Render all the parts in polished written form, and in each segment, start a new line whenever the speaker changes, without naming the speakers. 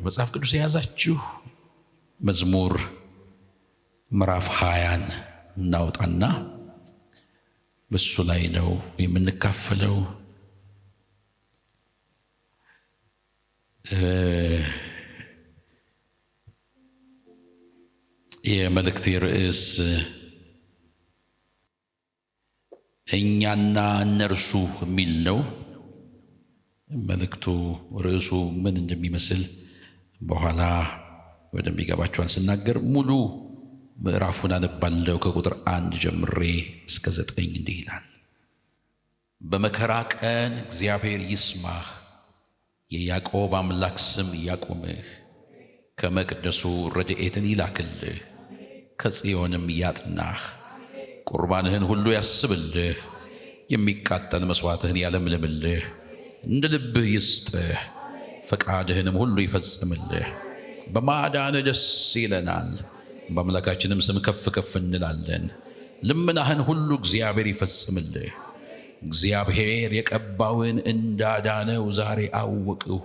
መጽሐፍ ቅዱስ የያዛችሁ መዝሙር ምዕራፍ 20 እናውጣና በሱ ላይ ነው የምንካፈለው። የመልእክቴ ርዕስ እኛና እነርሱ የሚል ነው። መልእክቱ ርዕሱ ምን እንደሚመስል በኋላ ወደሚገባችኋል ስናገር ሙሉ ምዕራፉን አነባለሁ። ከቁጥር 1 ጀምሬ እስከ 9 እንዲህ ይላል። በመከራ ቀን እግዚአብሔር ይስማህ፣ የያዕቆብ አምላክ ስም ያቁምህ። ከመቅደሱ ረድኤትን ይላክልህ፣ ከጽዮንም ያጥናህ። ቁርባንህን ሁሉ ያስብልህ፣ የሚቃጠል መሥዋዕትህን ያለምልምልህ። እንደ ልብህ ይስጥህ፣ ፈቃድህንም ሁሉ ይፈጽምልህ። በማዳንህ ደስ ይለናል፣ በአምላካችንም ስም ከፍ ከፍ እንላለን። ልመናህን ሁሉ እግዚአብሔር ይፈጽምልህ። እግዚአብሔር የቀባውን እንዳዳነው ዛሬ አወቅሁ።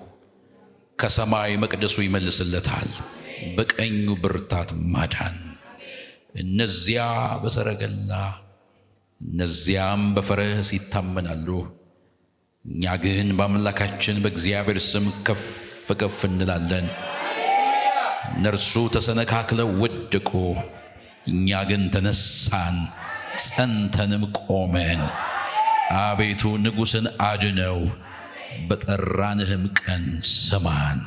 ከሰማይ መቅደሱ ይመልስለታል፣ በቀኙ ብርታት ማዳን። እነዚያ በሰረገላ እነዚያም በፈረስ ይታመናሉ፣ እኛ ግን በአምላካችን በእግዚአብሔር ስም ከፍ ከፍ እንላለን። እነርሱ ተሰነካክለው ወደቁ፣ እኛ ግን ተነሳን፣ ጸንተንም ቆመን። አቤቱ ንጉሥን አድነው፣ በጠራንህም ቀን ስማን።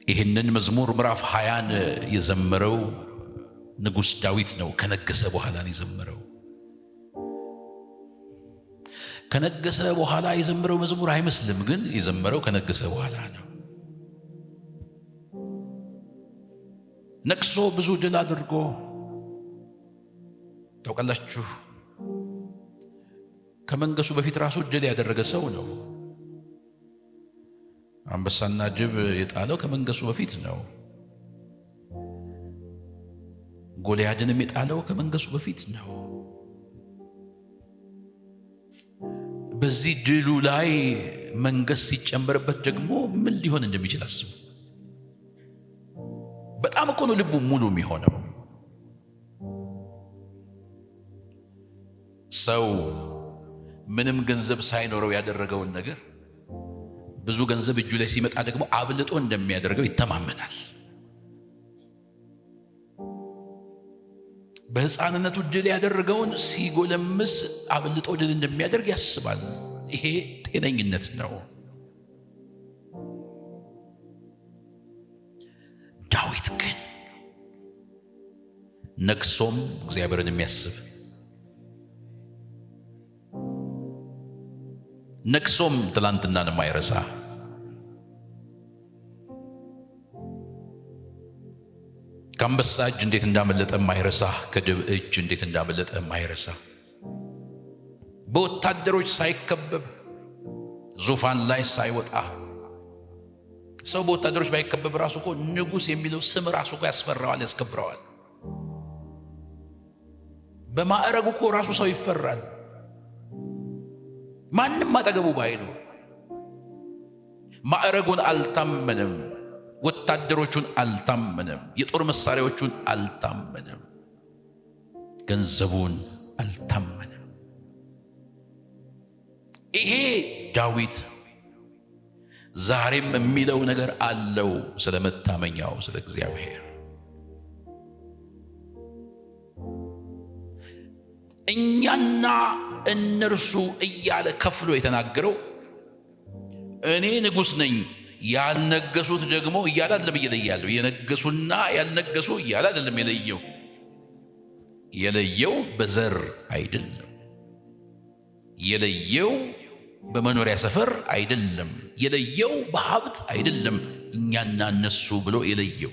ይህንን መዝሙር ምዕራፍ 20 የዘመረው ንጉሥ ዳዊት ነው። ከነገሰ በኋላ ነው የዘመረው። ከነገሰ በኋላ የዘመረው መዝሙር አይመስልም፣ ግን የዘመረው ከነገሰ በኋላ ነው። ነቅሶ ብዙ ድል አድርጎ ታውቃላችሁ። ከመንገሱ በፊት ራሱ ድል ያደረገ ሰው ነው። አንበሳና ጅብ የጣለው ከመንገሱ በፊት ነው። ጎልያድንም የጣለው ከመንገሱ በፊት ነው። በዚህ ድሉ ላይ መንገስ ሲጨመርበት ደግሞ ምን ሊሆን እንደሚችል አስቡ። በጣም እኮ ነው ልቡ ሙሉ የሚሆነው። ሰው ምንም ገንዘብ ሳይኖረው ያደረገውን ነገር ብዙ ገንዘብ እጁ ላይ ሲመጣ ደግሞ አብልጦ እንደሚያደርገው ይተማመናል። በሕፃንነቱ ድል ያደረገውን ሲጎለምስ አብልጦ ድል እንደሚያደርግ ያስባል። ይሄ ጤነኝነት ነው። ዳዊት ግን ነግሶም እግዚአብሔርን የሚያስብ ነግሶም ትላንትናን የማይረሳ ከአንበሳ እጅ እንዴት እንዳመለጠ የማይረሳ ከድብ እጅ እንዴት እንዳመለጠ የማይረሳ በወታደሮች ሳይከበብ ዙፋን ላይ ሳይወጣ ሰው በወታደሮች ባይከበብ ራሱ እኮ ንጉሥ የሚለው ስም ራሱ እኮ ያስፈራዋል፣ ያስከብረዋል። በማዕረጉ እኮ ራሱ ሰው ይፈራል። ማንም አጠገቡ ባይኖር ማዕረጉን አልታመነም፣ ወታደሮቹን አልታመነም፣ የጦር መሳሪያዎቹን አልታመነም፣ ገንዘቡን አልታመነም። ይሄ ዳዊት ዛሬም የሚለው ነገር አለው ስለ መታመኛው ስለ እግዚአብሔር። እኛና እነርሱ እያለ ከፍሎ የተናገረው እኔ ንጉሥ ነኝ ያልነገሱት ደግሞ እያለ አይደለም እየለያለው። የነገሱና ያልነገሱ እያለ አይደለም የለየው። የለየው በዘር አይደለም፣ የለየው በመኖሪያ ሰፈር አይደለም፣ የለየው በሀብት አይደለም። እኛና እነሱ ብሎ የለየው።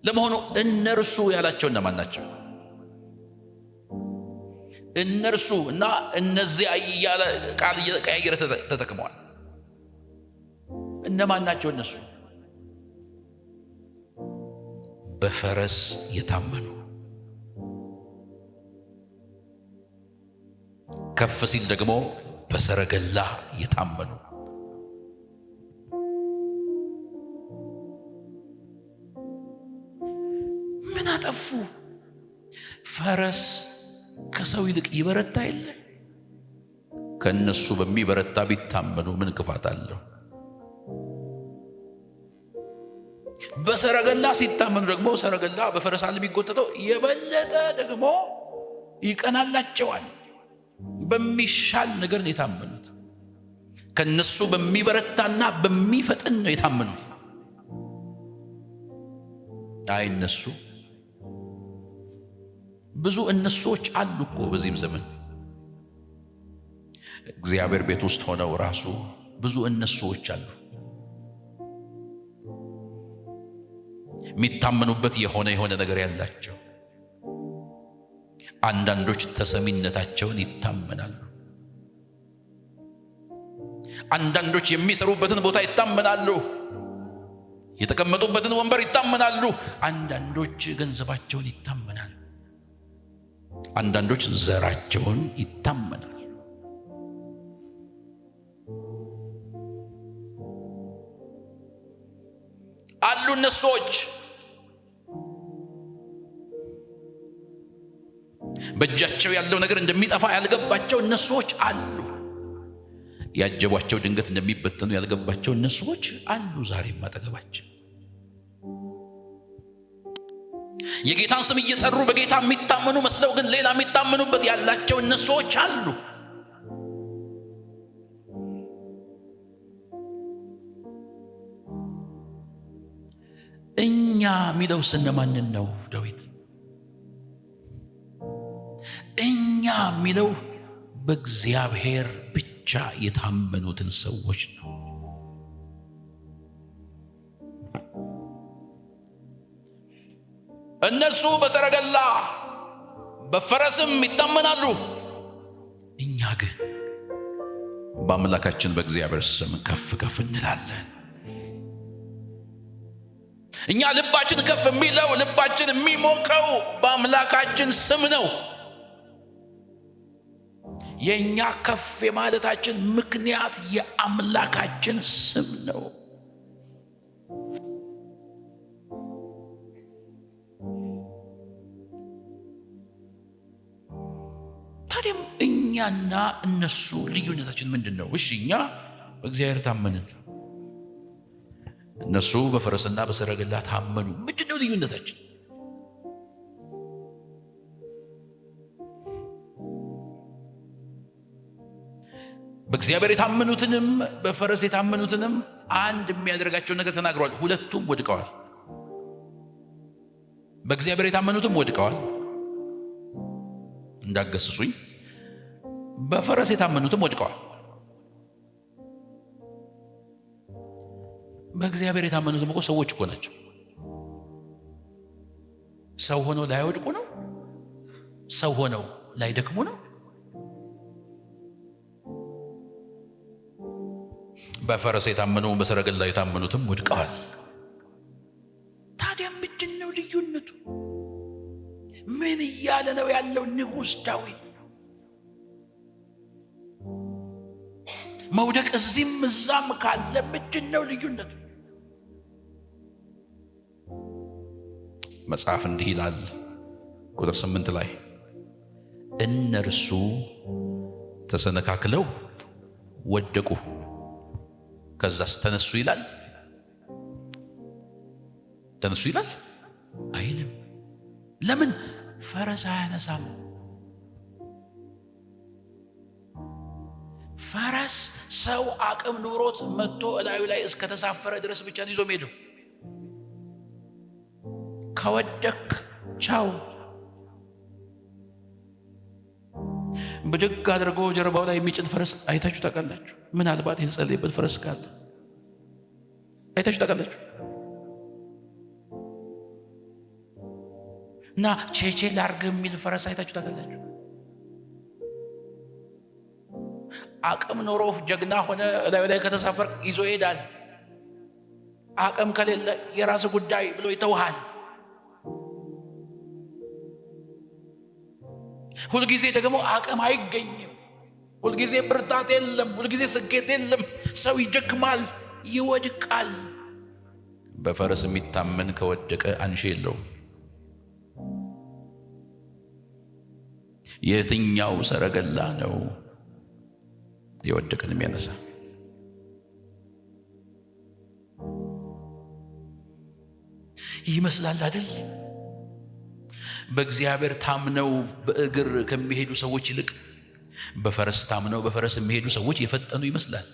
ለመሆኑ እነርሱ ያላቸው እነማን ናቸው? እነርሱ እና እነዚያ እያለ ቃል እየቀያየረ ተጠቅመዋል። እነማን ናቸው እነሱ? በፈረስ የታመኑ ከፍ ሲል ደግሞ በሰረገላ የታመኑ። ምን አጠፉ? ፈረስ ከሰው ይልቅ ይበረታ የለ? ከነሱ በሚበረታ ቢታመኑ ምን ክፋት አለው? በሰረገላ ሲታመኑ ደግሞ ሰረገላ በፈረስ አለ የሚጎተተው የበለጠ ደግሞ ይቀናላቸዋል። በሚሻል ነገር ነው የታመኑት። ከነሱ በሚበረታና በሚፈጥን ነው የታመኑት። አይ እነሱ ብዙ እነሱዎች አሉ እኮ በዚህም ዘመን እግዚአብሔር ቤት ውስጥ ሆነው ራሱ ብዙ እነሱዎች አሉ። የሚታመኑበት የሆነ ነገር ያላቸው። አንዳንዶች ተሰሚነታቸውን ይታመናሉ። አንዳንዶች የሚሰሩበትን ቦታ ይታመናሉ። የተቀመጡበትን ወንበር ይታመናሉ። አንዳንዶች ገንዘባቸውን ይታመናሉ። አንዳንዶች ዘራቸውን ይታመናሉ። አሉ እነሱዎች በእጃቸው ያለው ነገር እንደሚጠፋ ያልገባቸው እነሱዎች አሉ። ያጀቧቸው ድንገት እንደሚበተኑ ያልገባቸው እነሱዎች አሉ። ዛሬም አጠገባችን የጌታን ስም እየጠሩ በጌታ የሚታመኑ መስለው ግን ሌላ የሚታመኑበት ያላቸው እነሱዎች አሉ። እኛ የሚለው ስለማንን ነው? ዳዊት እኛ የሚለው በእግዚአብሔር ብቻ የታመኑትን ሰዎች ነው። እነርሱ በሰረገላ በፈረስም ይታመናሉ። እኛ ግን በአምላካችን በእግዚአብሔር ስም ከፍ ከፍ እንላለን። እኛ ልባችን ከፍ የሚለው ልባችን የሚሞቀው በአምላካችን ስም ነው። የኛ ከፍ የማለታችን ምክንያት የአምላካችን ስም ነው። ታዲያም እኛና እነሱ ልዩነታችን ምንድነው? እሺ እኛ በእግዚአብሔር ታመንን፣ እነሱ በፈረስና በሰረገላ ታመኑ። ምንድነው ልዩነታችን? በእግዚአብሔር የታመኑትንም በፈረስ የታመኑትንም አንድ የሚያደርጋቸው ነገር ተናግሯል። ሁለቱም ወድቀዋል። በእግዚአብሔር የታመኑትም ወድቀዋል እንዳገስሱኝ። በፈረስ የታመኑትም ወድቀዋል። በእግዚአብሔር የታመኑትም እኮ ሰዎች እኮ ናቸው። ሰው ሆነው ላይወድቁ ነው። ሰው ሆነው ላይደክሙ ነው። በፈረስ የታመኑ በሰረገላ የታመኑትም ወድቀዋል። ታዲያ ምንድነው ልዩነቱ? ምን እያለ ነው ያለው ንጉሥ ዳዊት? መውደቅ እዚህም እዛም ካለ ምንድነው ልዩነቱ? መጽሐፍ እንዲህ ይላል ቁጥር 8 ላይ እነርሱ ተሰነካክለው ወደቁ፣ ከዛስ ተነሱ ይላል? ተነሱ ይላል አይልም። ለምን? ፈረስ አያነሳም። ፈረስ ሰው አቅም ኖሮት መጥቶ እላዩ ላይ እስከተሳፈረ ድረስ ብቻ ይዞ ሄደው። ከወደክ ቻው። ብድግ አድርጎ ጀርባው ላይ የሚጭን ፈረስ አይታችሁ ታውቃላችሁ? ምናልባት የተጸለየበት ፈረስ ካለ አይታችሁ ታውቃላችሁ? እና ቼቼ ላርግ የሚል ፈረስ አይታችሁ ታውቃላችሁ? አቅም ኖሮ ጀግና ሆነ እላዩ ላይ ከተሳፈር ይዞ ይሄዳል። አቅም ከሌለ የራስ ጉዳይ ብሎ ይተውሃል። ሁልጊዜ ደግሞ አቅም አይገኝም። ሁልጊዜ ብርታት የለም፣ ሁልጊዜ ስኬት የለም። ሰው ይደክማል፣ ይወድቃል። በፈረስ የሚታመን ከወደቀ አንሺ የለውም። የትኛው ሰረገላ ነው የወደቀን የሚያነሳ? ይመስላል አይደል? በእግዚአብሔር ታምነው በእግር ከሚሄዱ ሰዎች ይልቅ በፈረስ ታምነው በፈረስ የሚሄዱ ሰዎች የፈጠኑ ይመስላል።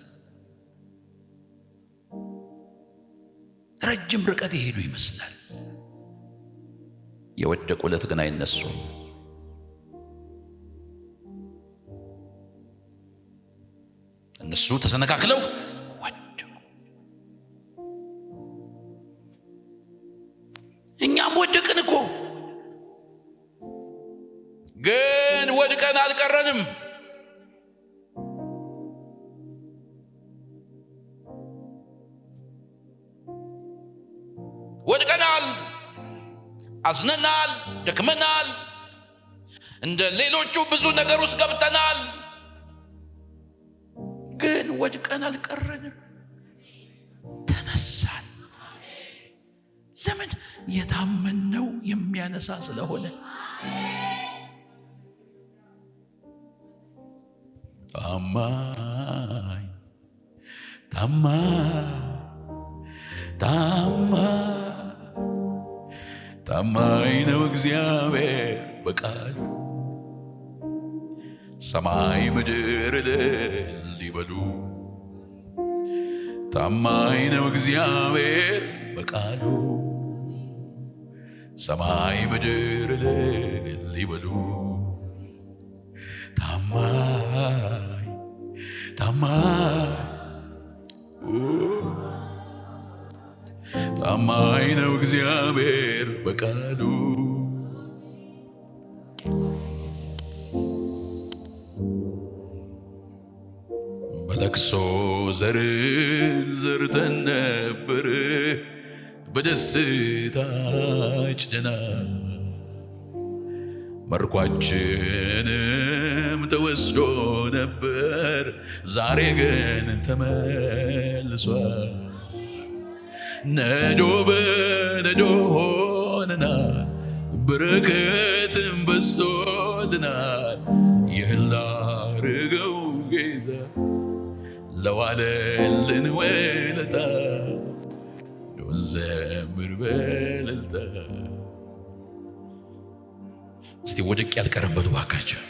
ረጅም ርቀት የሄዱ ይመስላል። የወደቁለት ግን አይነሱም። እነሱ ተሰነካክለው ወደቁ። እኛም ወደቅን እኮ፣ ግን ወድቀን አልቀረንም። ወድቀናል፣ አዝነናል፣ ደክመናል፣ እንደ ሌሎቹ ብዙ ነገር ውስጥ ገብተናል። ግን ወድቀን አልቀረንም፣ ተነሳን። ለምን? የታመነው የሚያነሳ ስለሆነ። ታማኝ ታማኝ ታማኝ ታማኝ ነው እግዚአብሔር በቃሉ፣ ሰማይ ምድር እልል ይበሉ። ታማኝ ነው እግዚአብሔር በቃሉ፣ ሰማይ ምድር እልል ይበሉ። ታማኝ ታማኝ ታማኝ ነው እግዚአብሔር በቃሉ። በለቅሶ ዘርን ዘርተን ነበር፣ በደስታ ጭደናል። መርኳችንም ተወስዶ ነበር፣ ዛሬ ግን ተመልሷል። ነዶ በነዶ ሆነናል፣ በረከትም በዝቶልናል። ይህን ላረገው ጌታ ለዋለልን ውለታ ዘምር በእልልታ። እስቲ ወድቄ ያልቀረም በሉ ባካችሁ።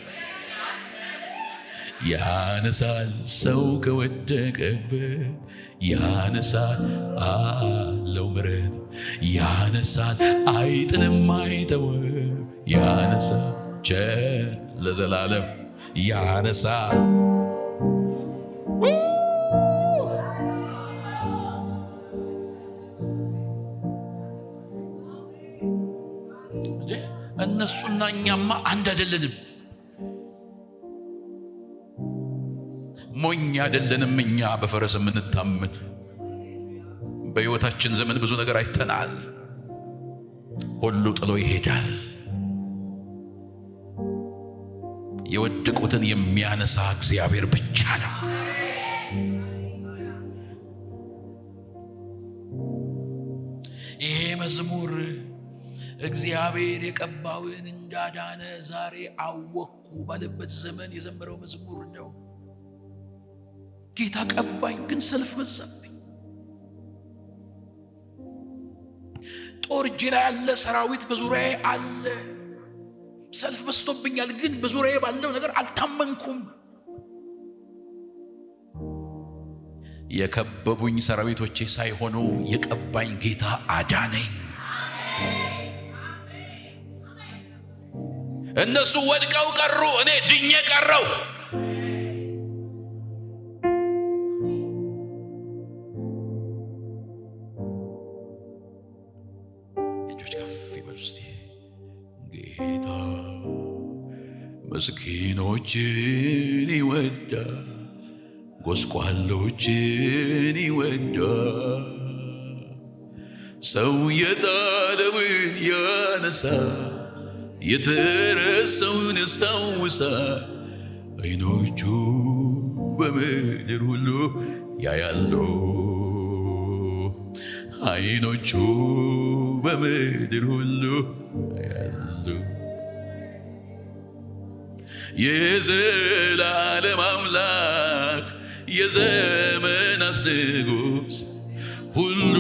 ያነሳል ሰው ከወደቀበት፣ ያነሳል አለው ምሕረት፣ ያነሳል አይጥልም አይተውም፣ ያነሳል ቸር ለዘላለም፣ ያነሳል እነሱና እኛማ አንድ አይደለንም። ሞኝ አይደለንም እኛ በፈረስ የምንታመን። በሕይወታችን ዘመን ብዙ ነገር አይተናል። ሁሉ ጥሎ ይሄዳል። የወደቁትን የሚያነሳ እግዚአብሔር ብቻ ነው። ይሄ መዝሙር እግዚአብሔር የቀባውን እንዳዳነ ዛሬ አወቅኩ ባለበት ዘመን የዘመረው መዝሙር ነው። ጌታ ቀባኝ፣ ግን ሰልፍ በዛብኝ። ጦር እጄ ላይ ያለ፣ ሰራዊት በዙሪያዬ አለ። ሰልፍ በዝቶብኛል፣ ግን በዙሪያዬ ባለው ነገር አልታመንኩም። የከበቡኝ ሰራዊቶቼ ሳይሆኑ የቀባኝ ጌታ አዳነኝ። እነሱ ወድቀው ቀሩ፣ እኔ ድኜ ቀረው። እጆች ከፍ ይበሉ እስቲ። ጌታ ምስኪኖችን ይወዳል፣ ጎስቋሎችን ይወዳል። ሰው የጣለውን ያነሳል፣ የተረሳውን ያስታውሳል። አይኖቹ በምድር ሁሉ ያያሉ። አይኖቹ በምድር ሁሉ ያያሉ። የዘላለም አምላክ የዘመናት ንጉሥ ሁሉ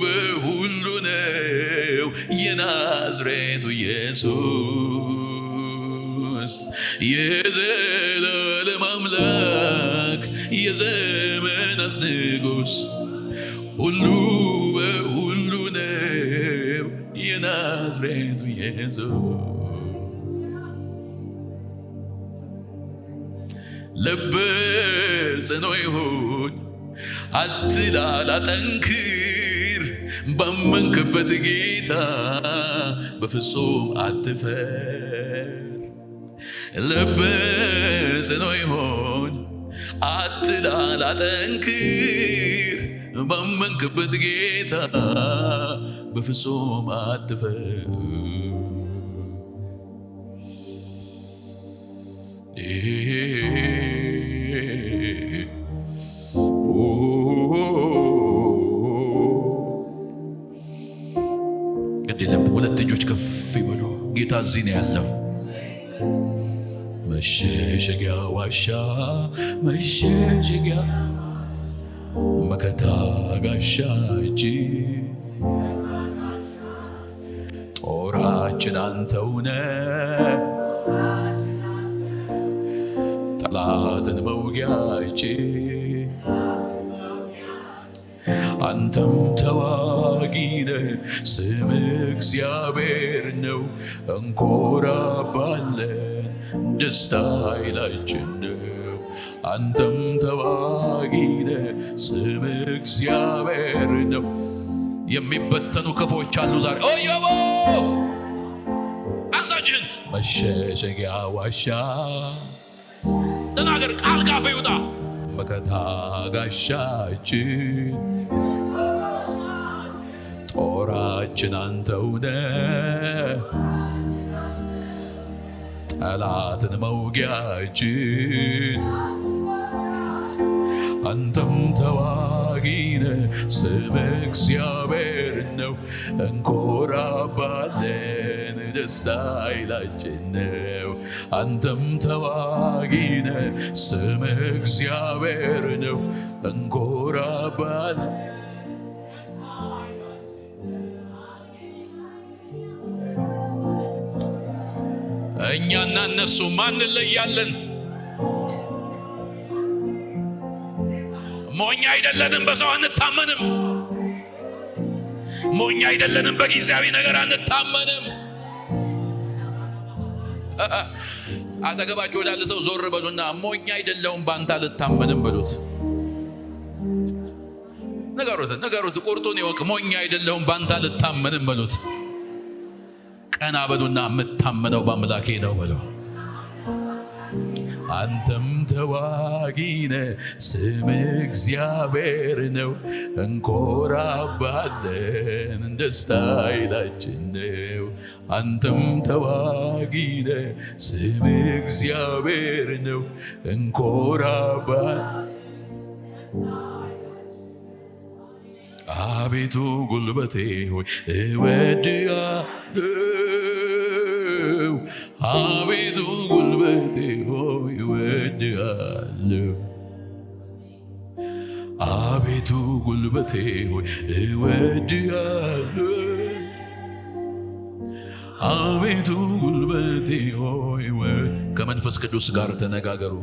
በሁሉ ነው የናዝሬቱ ኢየሱስ። የዘላለም አምላክ የዘመናት ንጉሥ ሁሉ በሁሉ ነው የናዝሬቱ ኢየሱስ። ልብ ጽኑ ይሁን አትላላ ጠንክር፣ ባመንክበት ጌታ በፍጹም አትፈር። ልብ ጽኑ ይሁን አትላላ ጠንክር፣ ባመንክበት ጌታ በፍጹም አትፈር። ግድለም ሁለት እጆች ከፍ ይበሉ። ጌታ እዚህ ነው ያለው። መሸሸጊያ ዋሻ መሸሸጊያ መከታ ጋሻችን ጦራችን አንተውነ ጠላትን መውጊያችን አንተም ተዋጊነ ስም እግዚአብሔር ነው። እንኮራባለን ደስታ ኃይላችን ነው። አንተም ተዋጊነ ስም እግዚአብሔር ነው። የሚበተኑ ክፎች አሉ ዛሬ ኦዮቦ አንሳችን መሸሸጊያ ዋሻ ተናገር ቃል ካፌ ይውጣ መከታ ጋሻችን ጦራችን አንተውነ ጠላትን መውጊያችን አንተም ተዋጊነ ስም እግዚአብሔር ነው። እንኮራባለን ደስታ ኃይላችን ነው። አንተም ተዋጊነ ስም እግዚአብሔር ነው። እንኮራባለን እኛና እነሱ ማን እንለያለን? ሞኝ አይደለንም፣ በሰው አንታመንም። ሞኝ አይደለንም፣ በጊዜያዊ ነገር አንታመንም። አጠገባችሁ ወዳለ ሰው ዞር በሉና ሞኝ አይደለሁም ባንተ አልታመንም በሉት። ንገሩት፣ ቁርጡን ይወቅ። ሞኝ አይደለሁም ባንተ አልታመንም በሉት። ቀና በሉና የምታመነው በአምላኬ ነው በሉ። አንተም ተዋጊነ ስም እግዚአብሔር ነው። እንኮራባለን ደስታ ኃይላችን ነው። አንተም ተዋጊነ ስም እግዚአብሔር ነው። እንኮራባለን አቤቱ ጉልበቴ ሆይ እወድሃለሁ። አቤቱ ጉልበቴ ሆይ እወድሃለሁ። አቤቱ ጉልበቴ ሆይ እወድሃለሁ። አቤቱ ጉልበቴ ሆይ ከመንፈስ ቅዱስ ጋር ተነጋገሩ።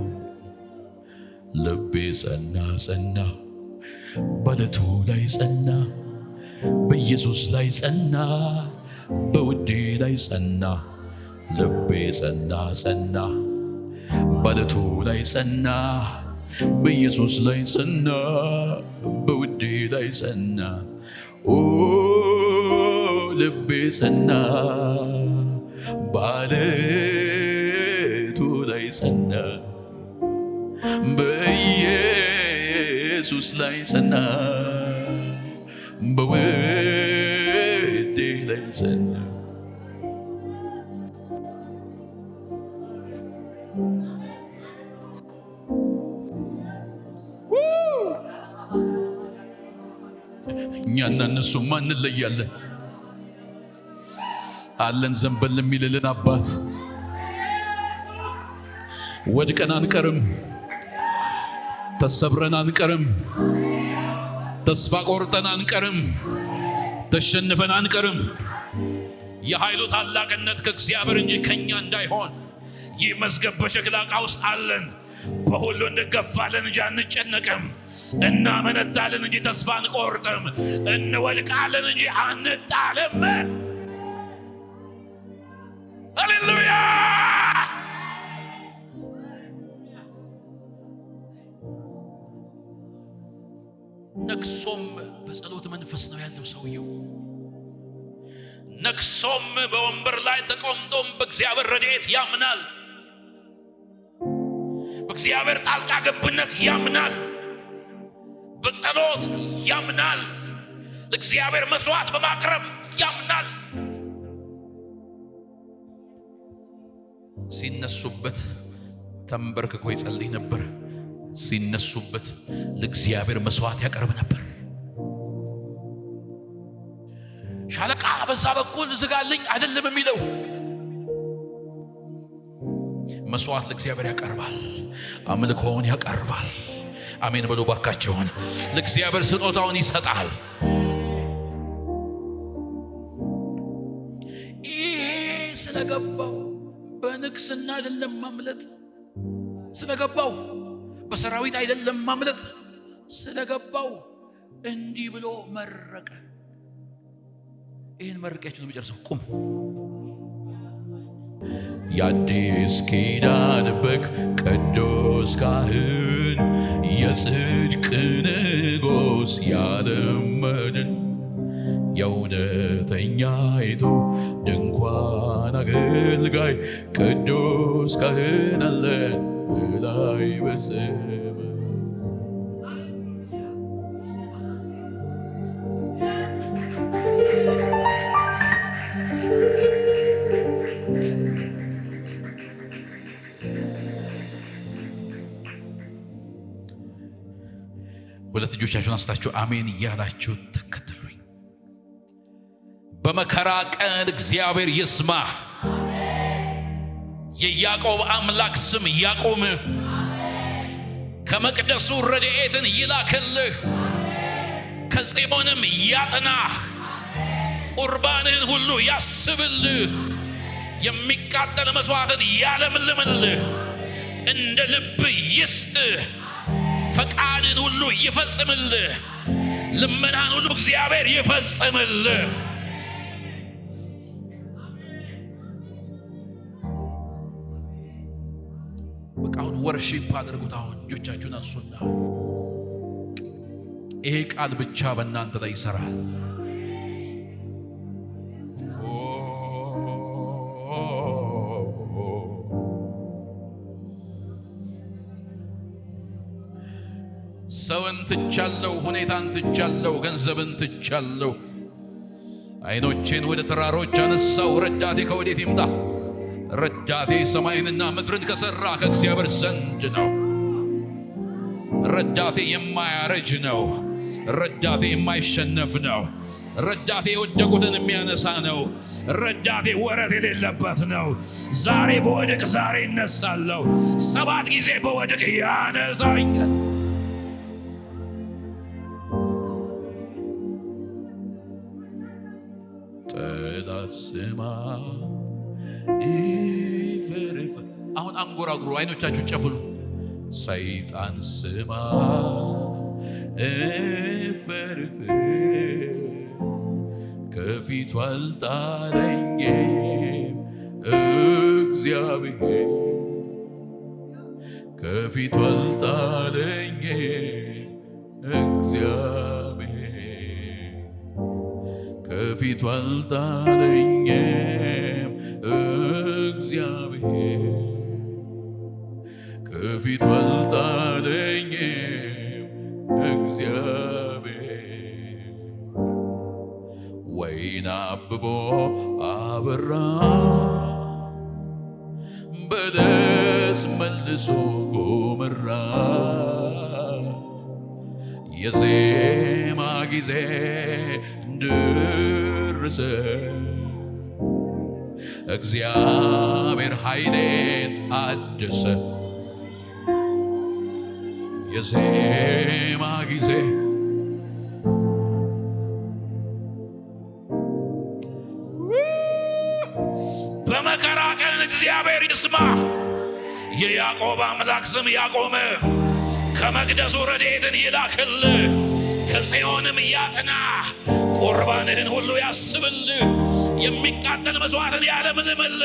ልቤ ጸና ጸና በለቱ ላይ ጸና፣ በኢየሱስ ላይ ጸና፣ በውዴ ላይ ጸና። ልቤ ጸና ጸና በለቱ ላይ ጸና፣ በኢየሱስ ላይ ጸና፣ በውዴ ላይ ጸና። ኦ ልቤ ጸና ባለቱ ላይ ጸና፣ በኢየሱስ ላይ ጸና፣ በውዴ ላይ ጸና። እኛና እነሱማ እንለያለን። አለን ዘንበል የሚልልን አባት። ወድቀን አንቀርም፣ ተሰብረን አንቀርም፣ ተስፋ ቆርጠን አንቀርም፣ ተሸንፈን አንቀርም። የኃይሉ ታላቅነት ከእግዚአብሔር እንጂ ከኛ እንዳይሆን ይህ መዝገብ በሸክላ ዕቃ ውስጥ አለን። በሁሉ እንገፋለን እንጂ አንጨነቅም፣ እናመነታለን እንጂ ተስፋ አንቆርጥም፣ እንወድቃለን እንጂ አንጣልም። ሃሌሉያ! ነክሶም በጸሎት መንፈስ ነው ያለው ሰውየው። ነክሶም በወንበር ላይ ተቀምጦም በእግዚአብሔር ረድኤት ያምናል፣ በእግዚአብሔር ጣልቃ ገብነት ያምናል፣ በጸሎት ያምናል፣ ለእግዚአብሔር መስዋዕት በማቅረብ ያምናል። ሲነሱበት ተንበርክኮ ይጸልይ ነበር። ሲነሱበት ለእግዚአብሔር መስዋዕት ያቀርብ ነበር። ሻለቃ በዛ በኩል ዝጋልኝ አይደለም የሚለው፣ መስዋዕት ለእግዚአብሔር ያቀርባል፣ አምልኮውን ያቀርባል። አሜን በሉ ባካችሁን። ለእግዚአብሔር ስጦታውን ይሰጣል። ይሄ ስለገባው በንግስና አይደለም ማምለጥ፣ ስለገባው በሰራዊት አይደለም ማምለጥ፣ ስለገባው እንዲህ ብሎ መረቀ። ይህን መርቂያችሁ ነው የሚጨርሰው። ቁም። የአዲስ ኪዳን በግ ቅዱስ ካህን የጽድቅ ንጉሥ የዓለም መድን የእውነተኛይቱ ድንኳን አገልጋይ ቅዱስ ካህን አለን በላይ በሰማይ። ሁለት እጆቻችሁን አንስታችሁ አሜን እያላችሁ ተከተሉኝ። በመከራ ቀን እግዚአብሔር ይስማ። የያዕቆብ አምላክ ስም ያቆምህ። ከመቅደሱ ረድኤትን ይላክልህ። ከጽዮንም ያጥናህ። ቁርባንህን ሁሉ ያስብልህ። የሚቃጠል መስዋዕትን ያለምልምልህ። እንደ ልብ ይስጥህ። ፈቃድን ሁሉ ይፈጽምልህ። ልመናን ሁሉ እግዚአብሔር ይፈጽምልህ። በቃ አሁን ወርሺፕ አድርጉት። አሁን እጆቻችሁን አንሱና ይሄ ቃል ብቻ በእናንተ ላይ ይሰራል። ሰውን ትቻለሁ፣ ሁኔታን ትቻለሁ፣ ገንዘብን ትቻለሁ። አይኖቼን ወደ ተራሮች አነሳው። ረዳቴ ከወዴት ይምጣ? ረዳቴ ሰማይንና ምድርን ከሰራ ከእግዚአብሔር ዘንድ ነው። ረዳቴ የማያረጅ ነው። ረዳቴ የማይሸነፍ ነው። ረዳቴ የወደቁትን የሚያነሳ ነው። ረዳቴ ወረት የሌለበት ነው። ዛሬ በወድቅ ዛሬ እነሳለሁ። 7 ጊዜ በወድቅ ያነሳኛል። ጠላት ስማ ይፈርፍ። አሁን አንጎራጉሩ፣ አይኖቻችሁን ጨፍኑ። ሰይጣን ስማ ይፈርፍ። ከፊቱ አልጣለኝም እግዚአብሔር። ከፊቱ አልጣለኝም እግዚአብሔር። ከፊቱ አልጣለኝም እግዚአብሔር። ከፊቱ አልጣለኝም እግዚአብሔር። ወይን አብቦ አበራ፣ በለስ መልሶ ጎመራ። የዜማ ጊዜ ደረሰ። እግዚአብሔር ኃይሌን አደሰ። የዜማ ጊዜ በመከራ ቀን እግዚአብሔር ይስማ። የያዕቆብ አምላክ ስም ያቆመ ከመቅደሱ ረድኤትን ይላክል። ከጽዮንም ያጥና ቁርባንህን ሁሉ ያስብል። የሚቃጠል መስዋዕትን ያለምልምል።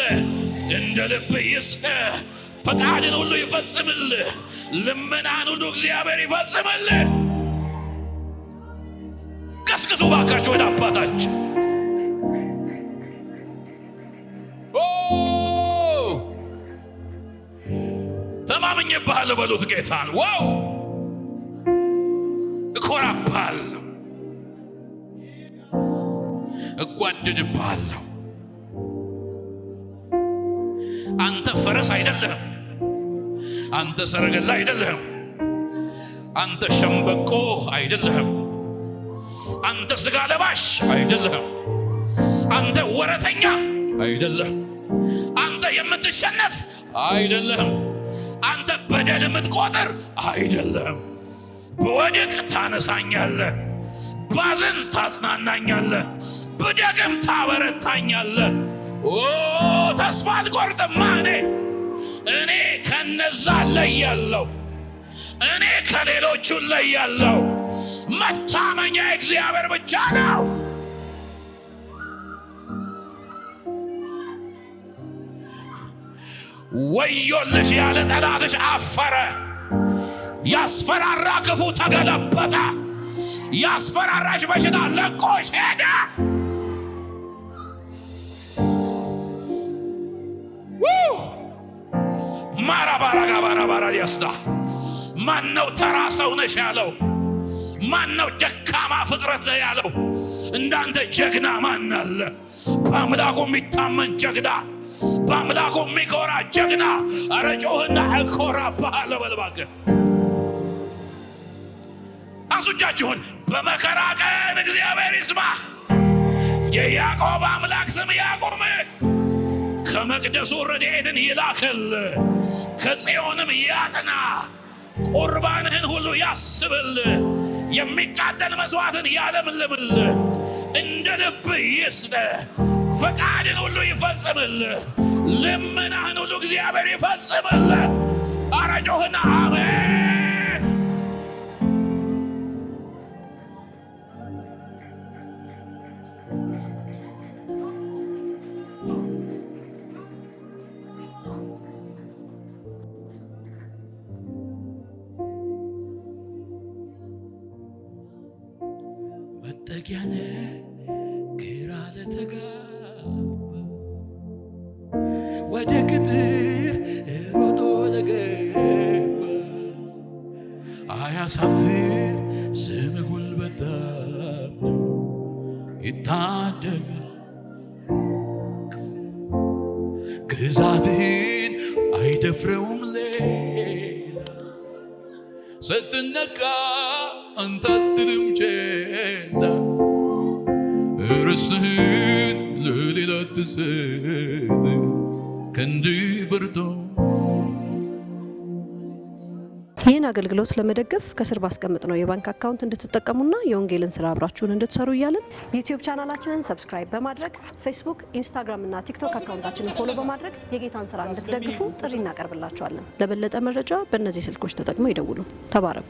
እንደ ልብ ይስጥ። ፈቃድን ሁሉ ይፈጽምል። ልመናን ሁሉ እግዚአብሔር ይፈጽምል። ቀስቅሱ ባካችሁ ወደ አባታችን። ተማምኜብሃለሁ በሉት ጌታን። ዋው እኮራብሃለሁ፣ እጓደድብሃለሁ። አንተ ፈረስ አይደለህም። አንተ ሰረገላ አይደለህም። አንተ ሸምበቆ አይደለህም። አንተ ስጋ ለባሽ አይደለህም። አንተ ወረተኛ አይደለህም። አንተ የምትሸነፍ አይደለህም። አንተ በደል የምትቆጥር አይደለህም። በወድቅ ታነሳኛለህ፣ ባዝን ታጽናናኛለህ፣ ብደክም ታበረታኛለህ። ተስፋ አልቆርጥም። እኔ ከነዛ ለያለሁ። እኔ ከሌሎቹ ለያለሁ። መታመኛ እግዚአብሔር ብቻ ነው። ወዮልሽ ያለ ጠላትሽ አፈረ። ያስፈራራ ክፉ ተገለበጠ። ያስፈራራሽ በሽታ ለቆሽ ሄደ። ማራባራጋባራባራ ያስዳ። ማነው ተራ ሰው ነሽ ያለው? ማነው ደካማ ፍጥረት ነው ያለው? እንዳንተ ጀግና ማን አለ? በአምላኩ የሚታመን ጀግና፣ በአምላኩ የሚኮራ ጀግና። አረ ጮህና እኮራብሃለሁ በል እባክህ። አንሱ እጃችሁን። በመከራ ቀን እግዚአብሔር ይስማ። የያዕቆብ አምላክ ስም ያቁም። ከመቅደሱ ረድኤትን ይላክል። ከጽዮንም ያጥና። ቁርባንህን ሁሉ ያስብል። የሚቃጠል መስዋዕትን ያለምልምል። እንደ ልብ ይስጥ። ፈቃድን ሁሉ ይፈጽምል። ልመናህን ሁሉ እግዚአብሔር ይፈጽምል። አረ ጮህና አሜን። መጠጊያነ ግራ ለተጋባ ወደ ቅጥር ሮጦ ለገባ አያሳፍር ስም ጉልበታም ነው ይታደጋል። ግዛትን አይደፍረውም ሌላ ስትነካ አንተ አትልም ቼና ርስህን ለሌላ ትሰጥ ክንድ ብርቱ። ይህን አገልግሎት ለመደገፍ ከስር ባስቀምጥነው የባንክ አካውንት እንድትጠቀሙና የወንጌልን ስራ አብራችሁን እንድትሰሩ እያልን ዩቲዩብ ቻናላችንን ሰብስክራይብ በማድረግ ፌስቡክ፣ ኢንስታግራም እና ቲክቶክ አካውንታችንን ፎሎ በማድረግ የጌታን ስራ እንድትደግፉ ጥሪ እናቀርብላችኋለን። ለበለጠ መረጃ በእነዚህ ስልኮች ተጠቅመው ይደውሉ። ተባረኩ።